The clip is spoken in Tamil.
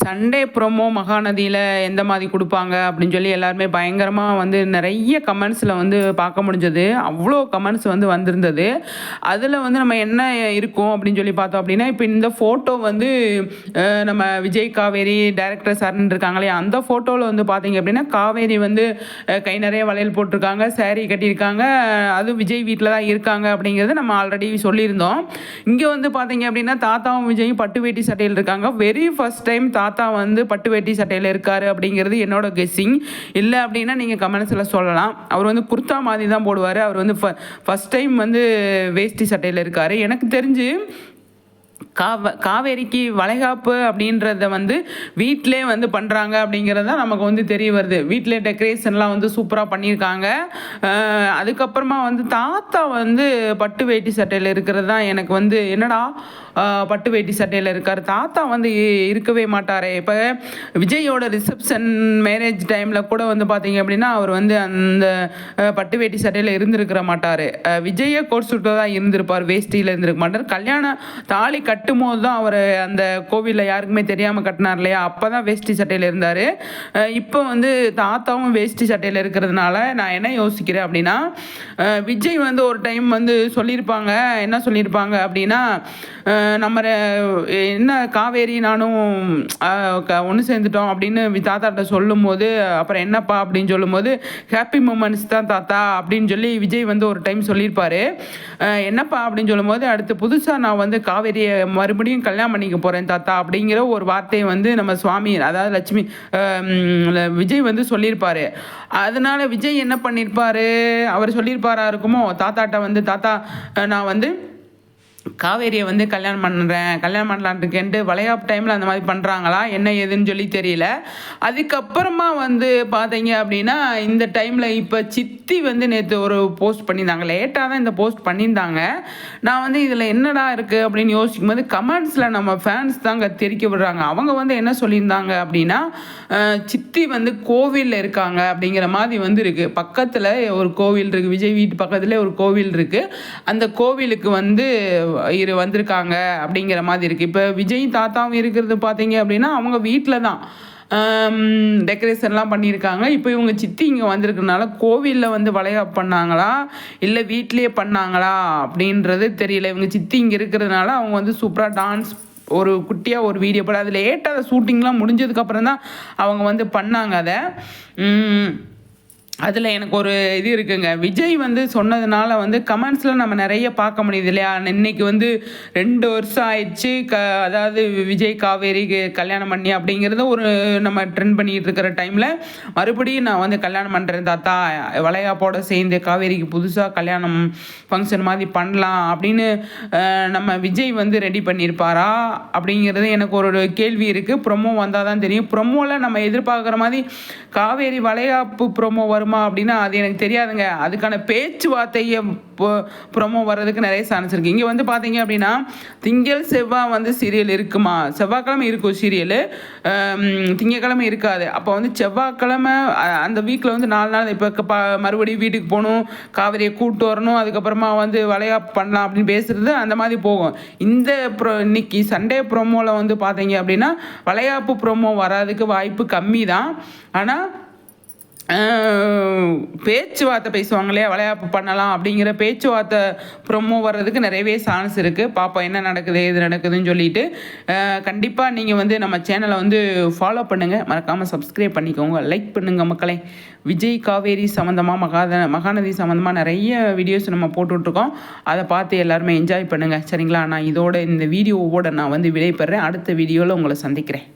சண்டே ப்ரோமோ மகாநதியில் எந்த மாதிரி கொடுப்பாங்க அப்படின்னு சொல்லி எல்லாருமே பயங்கரமாக வந்து நிறைய கமெண்ட்ஸில் வந்து பார்க்க முடிஞ்சது. அவ்வளோ கமெண்ட்ஸ் வந்து வந்திருந்தது. அதில் வந்து நம்ம என்ன இருக்கும் அப்படின்னு சொல்லி பார்த்தோம் அப்படின்னா, இப்போ இந்த ஃபோட்டோ வந்து நம்ம விஜய் காவேரி டைரக்டர் சரண் இருக்காங்களே, அந்த ஃபோட்டோவில் வந்து பார்த்தீங்க அப்படின்னா காவேரி வந்து கை நிறைய வளையல் போட்டிருக்காங்க, saree கட்டியிருக்காங்க, அதுவும் விஜய் வீட்டில் தான் இருக்காங்க அப்படிங்கிறது நம்ம ஆல்ரெடி சொல்லியிருந்தோம். இங்கே வந்து பார்த்தீங்க அப்படின்னா தாத்தாவும் விஜயும் பட்டு வேட்டி சட்டையில் இருக்காங்க. வெரி ஃபர்ஸ்ட் டைம் தாத்தா வந்து பட்டு வேட்டி சட்டையில் இருக்காரு அப்படிங்கிறது என்னோட கெஸ்ஸிங். இல்லை அப்படின்னா நீங்கள் கமெண்ட்ஸில் சொல்லலாம். அவர் வந்து குர்த்தா மாதிரி தான் போடுவார். அவர் வந்து ஃபஸ்ட் டைம் வந்து வேஷ்டி சட்டையில் இருக்கார். எனக்கு தெரிஞ்சு காவேரிக்கு வளைகாப்பு அப்படின்றத வந்து வீட்டிலே வந்து பண்ணுறாங்க அப்படிங்கிறது தான் நமக்கு வந்து தெரிய வருது. வீட்டிலே டெக்கரேஷன்லாம் வந்து சூப்பராக பண்ணியிருக்காங்க. அதுக்கப்புறமா வந்து தாத்தா வந்து பட்டு வேட்டி சட்டையில் இருக்கிறது தான் எனக்கு வந்து என்னடா பட்டு வேட்டி சட்டையில் இருக்கார், தாத்தா வந்து இருக்கவே மாட்டார். இப்போ விஜயோட ரிசப்ஷன் மேரேஜ் டைமில் கூட வந்து பார்த்தீங்க அப்படின்னா அவர் வந்து அந்த பட்டு வேட்டி சட்டையில் இருந்திருக்கிற மாட்டார். விஜய கோட் சூட்டில் தான் இருந்திருப்பார், வேஷ்டியில் இருந்திருக்க மாட்டார். கல்யாணம் தாலி கட்டும் போது தான் அவர் அந்த கோவிலில் யாருக்குமே தெரியாமல் கட்டினார் இல்லையா, அப்போ தான் வேஷ்டி சட்டையில் இருந்தார். இப்போ வந்து தாத்தாவும் வேஷ்டி சட்டையில் இருக்கிறதுனால நான் என்ன யோசிக்கிறேன் அப்படின்னா, விஜய் வந்து ஒரு டைம் வந்து சொல்லியிருப்பாங்க, என்ன சொல்லியிருப்பாங்க அப்படின்னா, நம்ம என்ன காவேரி நானும் ஒன்று சேர்ந்துட்டோம் அப்படின்னு தாத்தாட்ட சொல்லும்போது, அப்புறம் என்னப்பா அப்படின்னு சொல்லும்போது, ஹாப்பி மூமெண்ட்ஸ் தான் தாத்தா அப்படின்னு சொல்லி விஜய் வந்து ஒரு டைம் சொல்லியிருப்பார். என்னப்பா அப்படின்னு சொல்லும்போது, அடுத்து புதுசாக நான் வந்து காவேரியை மறுபடியும் கல்யாணம் பண்ணிக்க போகிறேன் தாத்தா அப்படிங்கிற ஒரு வார்த்தையை வந்து நம்ம சுவாமி, அதாவது லட்சுமி விஜய் வந்து சொல்லியிருப்பார். அதனால விஜய் என்ன பண்ணியிருப்பார், அவர் சொல்லியிருப்பாரா இருக்குமோ தாத்தாட்ட வந்து, தாத்தா நான் வந்து காவேரியை வந்து கல்யாணம் பண்ணலான் இருக்கேன்ட்டு வளைகாப்பு டைமில் அந்த மாதிரி பண்ணுறாங்களா என்ன ஏதுன்னு சொல்லி தெரியல. அதுக்கப்புறமா வந்து பார்த்தீங்க அப்படின்னா இந்த டைமில் இப்போ சித்தி வந்து நேற்று ஒரு போஸ்ட் பண்ணியிருந்தாங்க. லேட்டாக தான் இந்த போஸ்ட் பண்ணியிருந்தாங்க. நான் வந்து இதில் என்னடா இருக்குது அப்படின்னு யோசிக்கும் போது கமெண்ட்ஸில் நம்ம ஃபேன்ஸ் தாங்க தெரிக்க விடுறாங்க. அவங்க வந்து என்ன சொல்லியிருந்தாங்க அப்படின்னா, சித்தி வந்து கோவிலில் இருக்காங்க அப்படிங்கிற மாதிரி வந்து இருக்குது. பக்கத்தில் ஒரு கோவில் இருக்குது, விஜய் வீட்டு பக்கத்தில் ஒரு கோவில் இருக்குது. அந்த கோவிலுக்கு வந்து வந்திருக்காங்க அப்படிங்கிற மாதிரி இருக்குது. இப்போ விஜய் தாத்தாவும் இருக்கிறது பார்த்தீங்க அப்படின்னா அவங்க வீட்டில் தான் டெக்கரேஷன்லாம் பண்ணியிருக்காங்க. இப்போ இவங்க சித்தி இங்கே வந்திருக்கிறதுனால கோவிலில் வந்து வளைகாப்பு பண்ணாங்களா இல்லை வீட்லேயே பண்ணாங்களா அப்படின்றது தெரியல. இவங்க சித்தி இங்கே இருக்கிறதுனால அவங்க வந்து சூப்பராக டான்ஸ் ஒரு குட்டியாக ஒரு வீடியோ போட, அதில் லேட்டாக ஷூட்டிங்லாம் முடிஞ்சதுக்கப்புறம் தான் அவங்க வந்து பண்ணாங்க. அதை அதில் எனக்கு ஒரு இது இருக்குங்க, விஜய் வந்து சொன்னதுனால வந்து கமெண்ட்ஸில் நம்ம நிறைய பார்க்க முடியுது இல்லையா. இன்றைக்கி வந்து 2 வருஷம் ஆயிடுச்சு அதாவது விஜய் காவேரிக்கு கல்யாணம் பண்ணி அப்படிங்கிறத ஒரு நம்ம ட்ரெண்ட் பண்ணிகிட்டு இருக்கிற டைமில் மறுபடியும் நான் வந்து கல்யாணம் பண்ணுறேன் தாத்தா, வளைகாப்போட சேர்ந்து காவேரிக்கு புதுசாக கல்யாணம் ஃபங்க்ஷன் மாதிரி பண்ணலாம் அப்படின்னு நம்ம விஜய் வந்து ரெடி பண்ணியிருப்பாரா அப்படிங்கிறது எனக்கு ஒரு கேள்வி இருக்குது. ப்ரொமோ வந்தால் தான் தெரியும். ப்ரொமோவில் நம்ம எதிர்பார்க்குற மாதிரி காவேரி வளைகாப்பு ப்ரொமோ வருமா அப்படின்னா அது எனக்கு தெரியாதுங்க. அதுக்கான பேச்சுவார்த்தையை ப்ரொமோ வர்றதுக்கு நிறைய சான்ஸ் இருக்குது. இங்கே வந்து பார்த்தீங்க அப்படின்னா திங்கள் செவ்வாய் வந்து சீரியல் இருக்குமா, செவ்வாய்க்கிழமை இருக்கும் சீரியலு, திங்கக்கிழமை இருக்காது. அப்போ வந்து செவ்வாய்க்கிழமை அந்த வீக்கில் வந்து 4 நாள் இப்போ மறுபடியும் வீட்டுக்கு போகணும், காவிரியை கூப்பிட்டு வரணும், அதுக்கப்புறமா வந்து வளைகாப்பு பண்ணலாம் அப்படின்னு பேசுகிறது அந்த மாதிரி போகும். இந்த இன்னைக்கு சண்டே ப்ரோமோவில் வந்து பார்த்தீங்க அப்படின்னா வளைகாப்பு ப்ரோமோ வராதுக்கு வாய்ப்பு கம்மி தான். ஆனால் பேச்சுவார்த்தை பேசுவாங்க இல்லையா, வளையாப்பு பண்ணலாம் அப்படிங்கிற பேச்சுவார்த்தை ப்ரொமோ வர்றதுக்கு நிறையவே சான்ஸ் இருக்குது. பாப்போம் என்ன நடக்குது எது நடக்குதுன்னு சொல்லிட்டு. கண்டிப்பாக நீங்கள் வந்து நம்ம சேனலை வந்து ஃபாலோ பண்ணுங்கள், மறக்காமல் சப்ஸ்கிரைப் பண்ணிக்கோங்க, லைக் பண்ணுங்கள் மக்களே. விஜய் காவேரி சம்மந்தமாக மகாநதி சம்மந்தமாக நிறைய வீடியோஸ் நம்ம போட்டுட்ருக்கோம். அதை பார்த்து எல்லாருமே என்ஜாய் பண்ணுங்கள் சரிங்களா. நான் இதோட இந்த வீடியோவோட நான் வந்து விடைபெறேன். அடுத்த வீடியோவில் உங்களை சந்திக்கிறேன்.